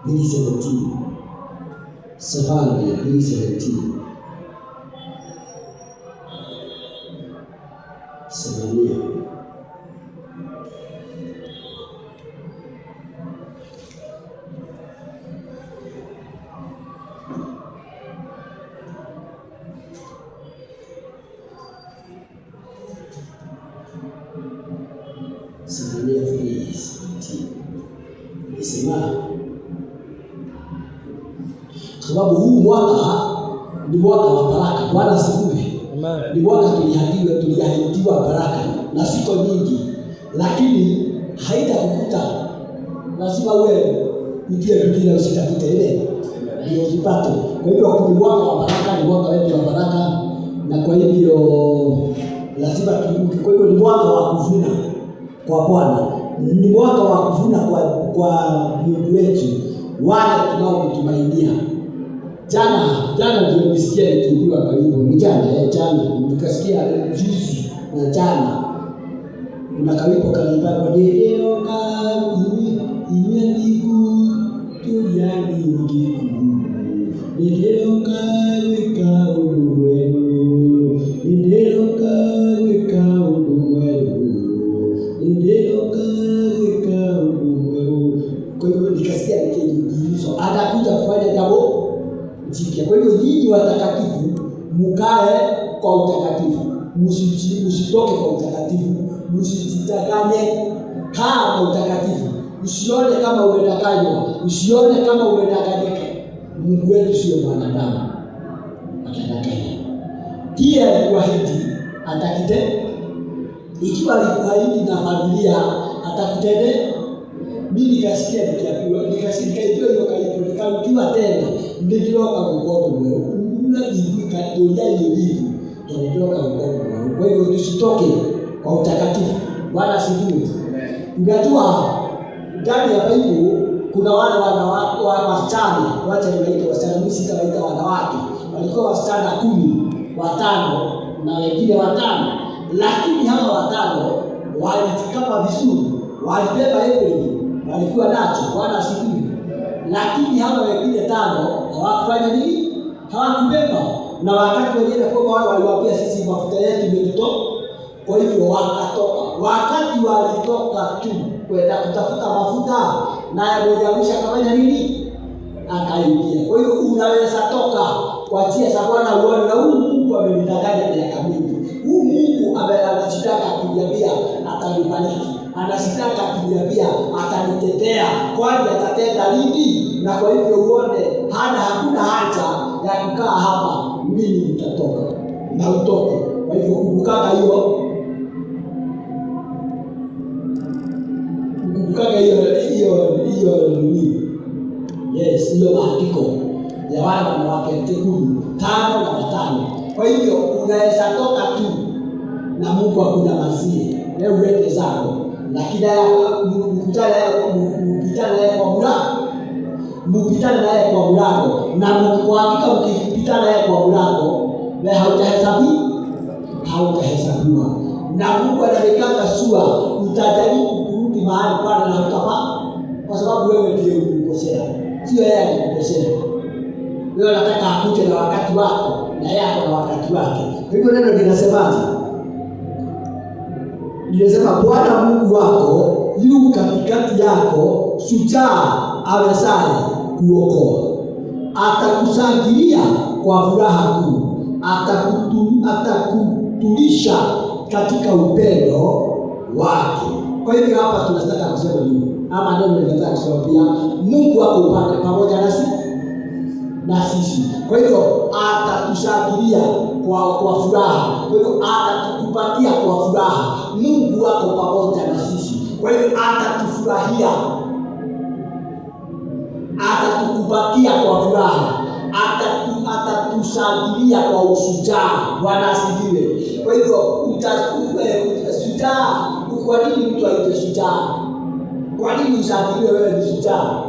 17. Sefania 17. Sefania. Sefania 3:17. Nisema sababu huu mwaka ni mwaka wa baraka. Bwana asifiwe. Amen. Ni mwaka tuliahidiwa baraka na siko nyingi, lakini haitakukuta. Lazima uwe utie bidii na usitafute ile ndio usipate. Kwa hivyo ni mwaka wa baraka, ni mwaka wetu wa baraka, na kwa hivyo lazima tuinuke. Kwa hivyo ni mwaka wa kuvuna kwa Bwana, ni mwaka wa kuvuna kwa Mungu wetu, wale tunaomtumainia. Jana ndio nisikia nikiimbiwa karibu. Ni jana nikasikia juzi na jana kuna karibu kanipa kwa leo kama imeniku tuliani ngiku leo kaweka uduwenu leo kaweka uduwenu leo kaweka uduwenu. Kwa hiyo nikasikia nikiimbiwa atakuja kufanya jambo jipya. Kwa hivyo nyinyi watakatifu mkae kwa utakatifu, msitoke kwa utakatifu, msijidanganye, kaa kwa utakatifu. Usione kama umedanganywa, usione kama umedanganyika. Mungu wetu sio mwanadamu atadanganya. Pia alikuahidi atakitenda. Ikiwa alikuahidi na familia atakutendea. Mimi nikasikia nikiambiwa, nikasikia hiyo karibu, nikajua tena nilitoka mkono wewe. Una bibi katolia hiyo bibi. Nilitoka mkono wewe. Kwa hivyo tusitoke kwa utakatifu. Bwana asifiwe. Unajua ndani ya Biblia kuna wale wanawake wasichana, wacha niwaite wasichana, mimi sitawaita wanawake. Walikuwa wasichana 15 na wengine 5. Lakini hawa 5 walijikapa vizuri, walibeba everything. Walikuwa nacho. Bwana asifiwe. Lakini hawa wengine 5 hawakufanya nini? Hawakubeba. Na wakati wengine kwa wale waliwaambia sisi mafuta yetu imetutoka. Kwa hivyo wakatoka. Wakati walitoka tu kwenda kutafuta mafuta, naye mmoja akafanya nini? Akaingia. Kwa hiyo unaweza toka kwa njia za Bwana uone na huyu Mungu amenidanganya miaka mingi. Huyu Mungu anasitaka kuniambia atanibariki. Anasitaka kuniambia atanitetea, kwani atatenda lini? Na kwa hivyo uone hakuna haja ya kukaa hapa, mimi nitatoka na utoke. Kwa hivyo kumbukaga hiyo nini? Yes, hiyo maandiko ya wale wanawake 5 na 5. Kwa hivyo unaweza toka tu na Mungu akunyamazie. Wewe uende zako. Lakini mkutana naye kwa mlango, na kwa hakika mkipitana naye kwa mlango, wewe hautahesabiwa. Na Mungu analekanga sura utajaribu kurudi mahali pale na utapa, kwa sababu wewe ndiye ulikosea, sio yeye alikosea. Wewe unataka akuje na wakati wako, na yeye ako na wakati wake. Kwa hivyo neno linasemaje? Linasema Bwana Mungu wako yu katikati yako, shujaa awezaye kuokoa. Atakushangilia kwa furaha kuu, atakutulisha katika upendo wake. Kwa hivyo hapa tunataka kusema nini? Ama neno linataka kusema pia Mungu wako upande pamoja na sisi. Kwa hivyo atatushangilia kwa furaha. Kwa hivyo atatukupatia kwa furaha. Mungu wako pamoja na sisi. Kwa hivyo atatufurahia. Atatukupatia kwa furaha. Atatushangilia kwa ushujaa. Bwana asifiwe. Kwa hivyo shujaa. Kwa nini mtu aitwe shujaa? Kwa nini ushangiliwe wewe ni shujaa?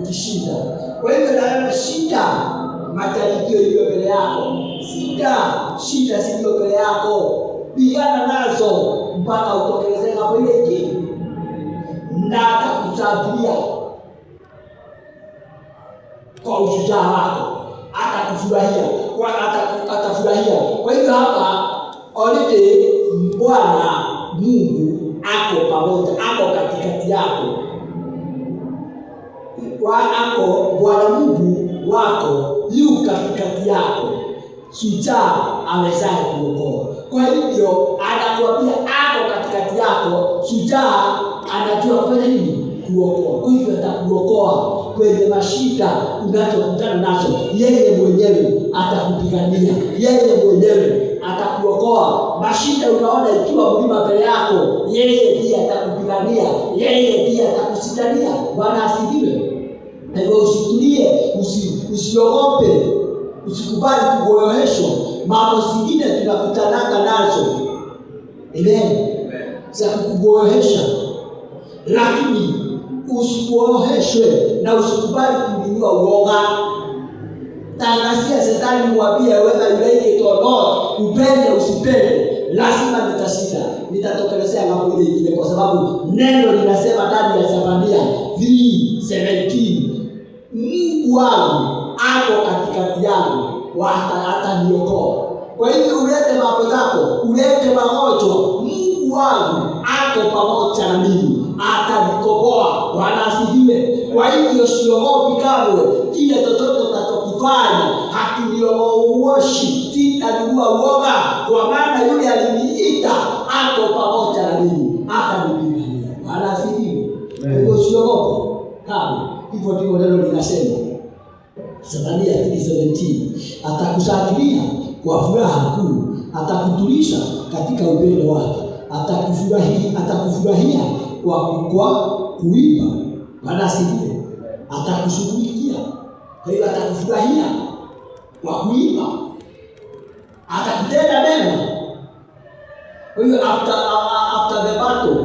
Ukishinda. Kwa hivyo na wewe shinda majaribio iliyo mbele yako. Shinda zilizo mbele yako. Pigana nazo mpaka utokelezee hapo ile. atakushangilia kwa ushujaa wako, atakufurahia, atafurahia. Kwa hivyo hapa already Bwana Mungu ako pamoja, ako katikati yako. Bwana Mungu wako yu katikati yako, shujaa awezaye kuokoa. Kwa hivyo anakuambia ako katikati yako, shujaa anajua kufanya nini? Kuokoa. Kwa hivyo atakuokoa kwenye mashida unazokutana nazo. Yeye mwenyewe atakupigania, yeye mwenyewe atakuokoa. Mashida unaona ikiwa mlima mbele yako, yeye ndiye atakupigania, yeye ndiye atakusitania. Bwana asifiwe. Hivyo usitulie, usiogope, usikubali kuboyoheshwa. Mambo zingine tunakutananga nazo, amen, za kukuboyohesha, lakini usiboyoheshwe na usikubali kuinua uoga. Tangazia Shetani, mwambie whether you like it or not, upende usipende, lazima nitashinda, nitatokelezea mambo ile ingine, kwa sababu neno linasema ndani ya Zefania 3:17, Mungu wangu ako katikati yangu, ataniokoa. Kwa hivyo ulete mambo zako, ulete magonjwa, Mungu wangu ako pamoja na mimi, ataniokoa. Bwana asifiwe. Kwa hivyo siogopi kamwe kile chochote utakachofanya, hakiniogoshi, sitajua uoga, kwa maana yule aliniita ako pamoja na mimi, atanipigania. Bwana asifiwe. Kwa hivyo siogopi kamwe. Hivyo ndivyo neno linasema. Zefania 3:17, atakushangilia kwa furaha kuu, atakutuliza katika upendo wake, atakufurahia kwa kuimba. Bwana asifiwe. Atakushughulikia. Kwa hiyo atakufurahia kwa kuimba, atakutenda mema. Kwa hiyo after the battle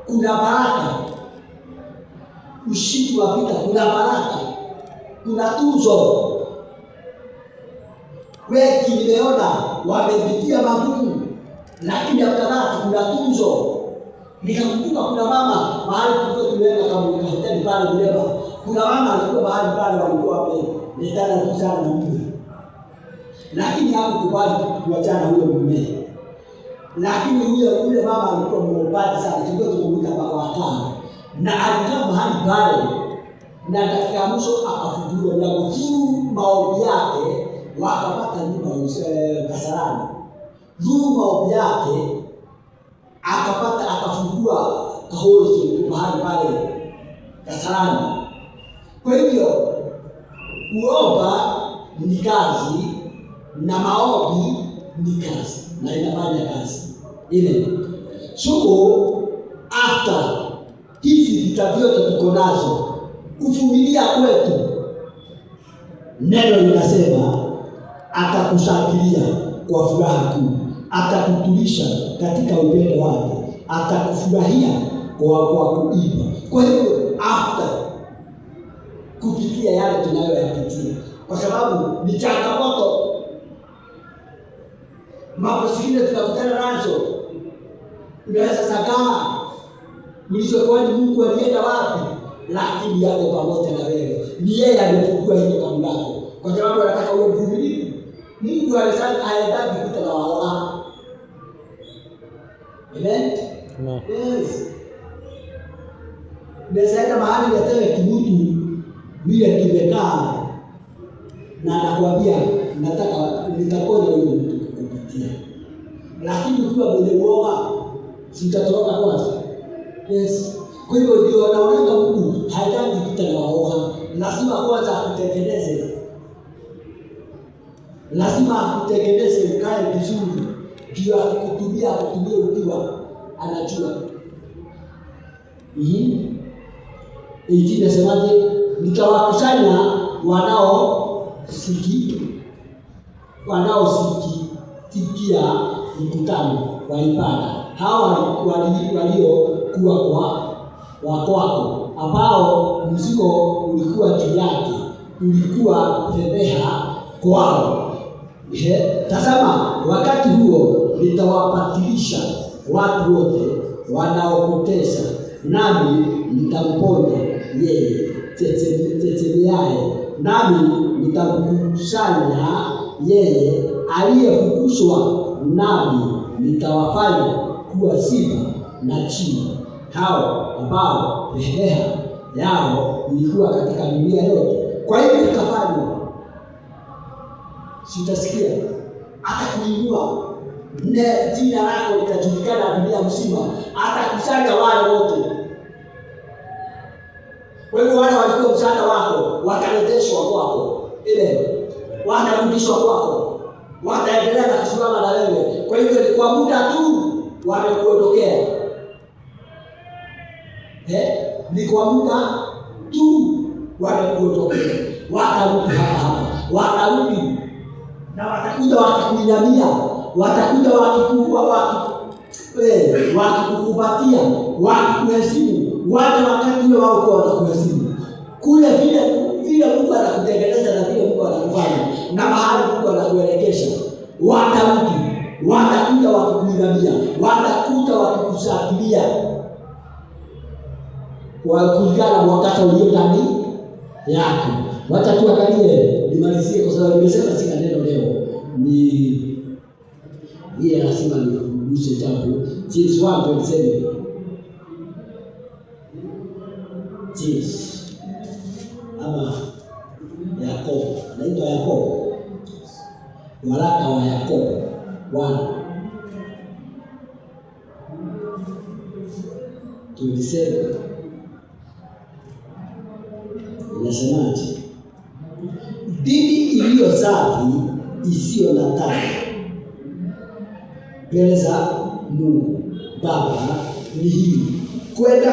kuna baraka. Ushindi wa vita kuna baraka, kuna tuzo. Wengi nimeona wamepitia magumu, lakini after kuna tuzo. Nikakumbuka kuna mama mahali tulikuwa tumeenda kama hoteli pale Muleba. Kuna mama alikuwa mahali pale walikuwa wameletana kuzana na mume, lakini hakukubali kuachana huyo mume. Lakini yule mama alikuwa mwombaji sana, tulikuwa tunamuita baba wa tano, na alikaa mahali pale, na dakika mwisho akafunguliwa mlango juu maombi yake, wakapata nyumba Kasarani. Juu maombi yake akafungua kaholi mahali pale Kasarani. Kwa hivyo kuomba ni kazi na maombi ni kazi, na inafanya kazi ile. So after hizi vita vyote tuko nazo, kuvumilia kwetu, neno linasema atakushangilia kwa furaha kuu, atakutulisha katika upendo wake, atakufurahia kwa kuimba. Kwa hiyo after kupitia yale tunayoyapitia, kwa sababu ni changamoto, mambo zingine tunakutana nazo, unaweza sagaa ulizokuwa ni Mungu alienda wapi, lakini yako pamoja na wewe. Ni yeye aliyefungua hiyo kamlako, kwa sababu anataka uwe mvumilivu. Mungu alisema haendagi vita na waoga. Amen. Yes. Ndio mahali yatewe kimutu vile kimekaa, na anakuambia nataka nitakoja huyo mtu kukupitia, lakini ukiwa mwenye uoga sitatoroka kwanza. Yes. Kwa hivyo ndio naona Mungu haendagi vita na waoga. Lazima kwanza akutengeneze, lazima akutengeneze ukae vizuri, ndio akutumie ukiwa anajua. Inasemaje? Nitawakusanya wanaosikia mkutano wa ibada, hawa waliokuwa kwako, ambao mzigo ulikuwa juu yake, ulikuwa fedheha kwao. Tazama, wakati huo nitawapatilisha watu wote wanaokutesa nami nitamponya yeye tetemeaye, nami nitamkusanya yeye aliyefukushwa, nami nitawafanya kuwa simba na chini, hao ambao beheha yao ilikuwa katika dunia yote. Kwa hivyo ikafanywa, sitasikia atakuinua, jina lako litajulikana dunia mzima, atakusanya wale wote. Kwa hivyo wale walikuwa msaada wako watarejeshwa kwako, watarudishwa kwako, wataendelea na kusimama na wewe. Kwa hivyo ni kwa muda tu wamekuondokea, ni kwa muda tu wamekuondokea, watarudi hapa, watarudi na watakuja wakikuinamia, watakuja wakikukumbatia, wakikuheshimu. Wakati wao kwa watakuheshimu kule vile Mungu anakutengeneza na vile Mungu anakufanya na mahali Mungu anakuelekesha, watarudi, watakuja wakikuinamia, watakuja wakikushangilia kwa kulingana mwangaza ulio ndani yako. Wacha tuangalie, nimalizie kwa sababu nimesema sina neno leo, ni yeye anasema niguse jambo. James 1:7. James ama Yakobo, anaitwa Yakobo, waraka wa Yakobo 1:27 inasemaje? Dini iliyo safi isiyo na taka mbele za Mungu Baba ni hii: kwenda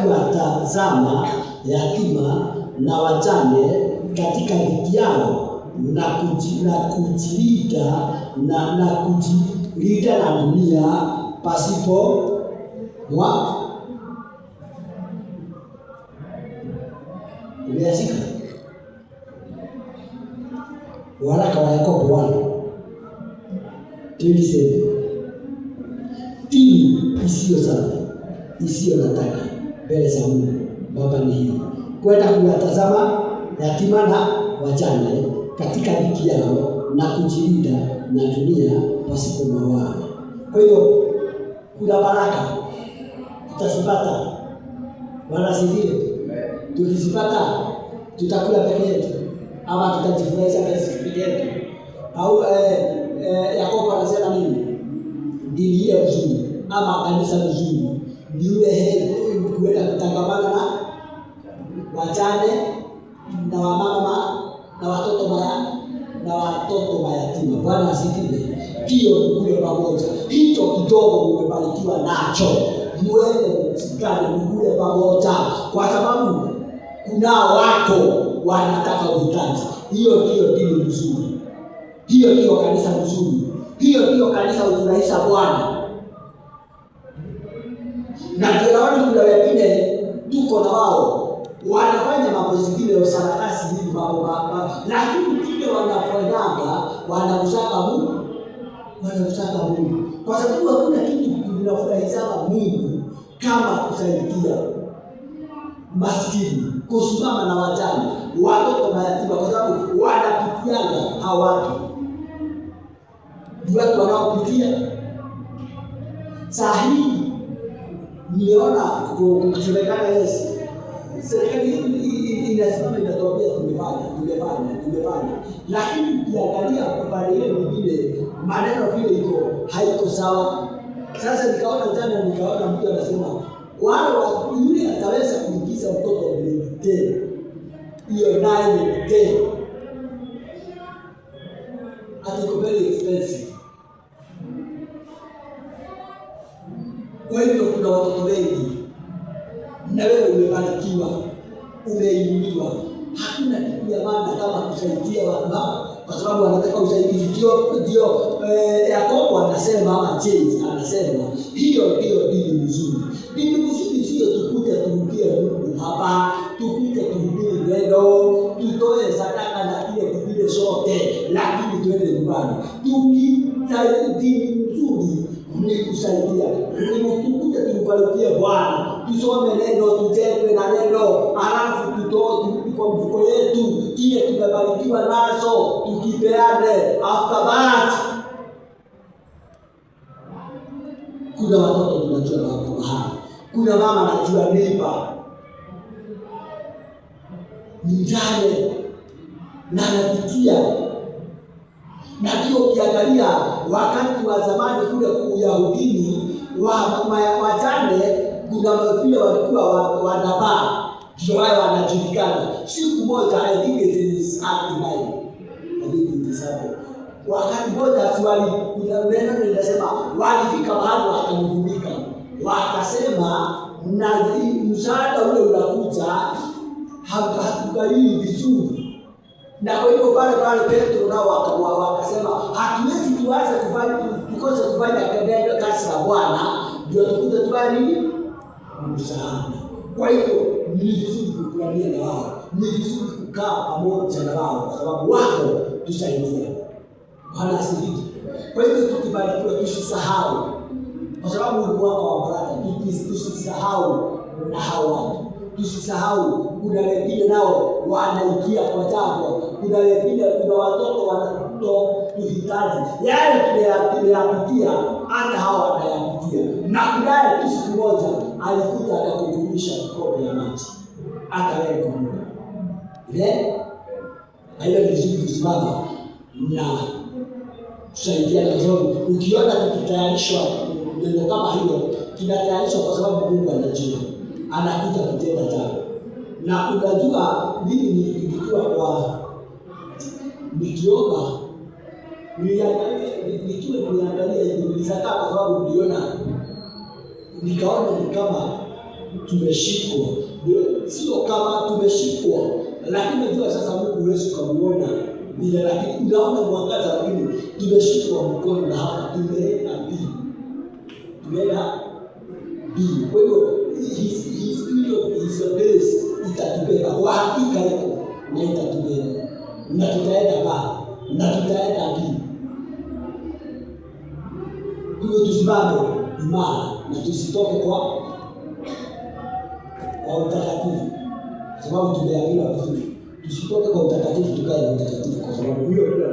kuwatazama yatima na wajane katika dhiki yao na kujilinda na dunia pasipo umeashika. Waraka wa Yakobo 1:27. Dini isiyo safi isiyo na taka mbele za Mungu Baba ni hii: kwenda kuwatazama yatima na wajane katika dhiki yao na kujilinda na dunia pasipo mawaa. Kwa hiyo kuna baraka tutazipata, wanasikia. Tukizipata tutakula peke yetu ama tutajifurahisha peke yetu? Au Yakobo anasema nini? Dini ile nzuri ama kanisa nzuri ni yule kuenda kutangamana na wajane na wamama na watoto mayatima. Bwana asifiwe. Hiyo kule pamoja, hicho kidogo umebarikiwa nacho, muende msikane kule pamoja, kwa sababu kunao wako wanataka uhitaji. Hiyo ndio dini nzuri, hiyo ndio kanisa nzuri, hiyo ndio kanisa ufurahisha Bwana. Na ndio naona kuna wengine tuko na wao wanafanya mambo zingine ya sarakasi hivi mambo, lakini kile wanafanyanga wanamsaka Mungu, kwa sababu hakuna kitu kinafurahisha Mungu kama kusaidia maskini, kusimama na wajane, watoto mayatima, kwa sababu wanapitianga hao watu. Ndio watu wanaopitia. Saa hii nimeona kusemekana Yesu, serikali inasimama inatuambia tumefanya, lakini ukiangalia upande mwingine maneno vile iko haiko sawa. Sasa nikaona mtu anasema yule ataweza kuingiza mtoto grade 10, hiyo 9 ati iko very expensive. Kwa hivyo kuna watoto wengi na wewe umebarikiwa, umeinuliwa. Hakuna kitu ya maana kama kusaidia watu hao, kwa sababu wanataka usaidizi. Ndio Yakobo anasema, ama James anasema, hiyo ndio dini nzuri. Dini nzuri sio tukuje turukie Mungu hapa, tukuje tuhubiri neno, tutoe sadaka na kile kingine sote, lakini tuende nyumbani. Dini nzuri ni kusaidia, ni tukuje tumbarukie Bwana, tusome neno, tutende na neno, alafu turudi kwa mfuko yetu kile tumebarikiwa nazo tukipeane. After that, kuna watoto tunajua na wako mahali, kuna mama anajua neighbor mjane na anapitia. Na ndio ukiangalia wakati wa zamani kule Uyahudini wajane, kuna vile walikuwa wanavaa, ndio wao wanajulikana. Siku moja, I think it is Act 9, I think it is hapo, wakati moja swali, kuna neno linasema walifika mahali wakamvumika, wakasema na msaada ule unakuja hatukalii vizuri. Na kwa hivyo pale Petro nao wakasema hatuwezi tuanze tukose kufanya kazi la Bwana ndio tukuje tufanye nini? Msaada. Kwa hivyo ni vizuri kukuania na wao, ni vizuri kukaa pamoja na wao, kwa sababu wako tusaidia. Bwana asifiwe. Kwa hivyo tukibarikiwa tusisahau, kwa sababu ni mwaka wa baraka, tusisahau na hao watu. Tusisahau kuna wengine nao wanaikia kwa jambo, kuna wengine, kuna watoto wanatuhitaji yale tumeyapitia, hata hawa wanayapitia. Na kunaye tu siku moja alikuja akakujulisha kikombe ya maji, akawahi kunywa. Hayo ni vizuri kusimama na kusaidiana, kwa sababu ukiona tukitayarishwa neno kama hilo, kinatayarishwa kwa sababu Mungu anajua anakuja kutenda jambo. Na unajua mimi nilikuwa nikiomba, niliangalia hivi, nilisakaa kwa sababu niliona, nikaona ni kama tumeshikwa. Sio kama tumeshikwa, lakini unajua sasa Mungu huwezi kumuona vile, lakini unaona mwangaza, lakini tumeshikwa mkono na hapa tumeenda bii. Kwa hiyo his grace itatubeba kwa hakika iko na itatubeba, na tutaenda mbali na tutaenda mbali. Kwa hiyo tusimame imara na tusitoke kwa utakatifu, kwa sababu tumeambiwa vizuri tusitoke kwa utakatifu, tukae na utakatifu, kwa sababu huyo ndio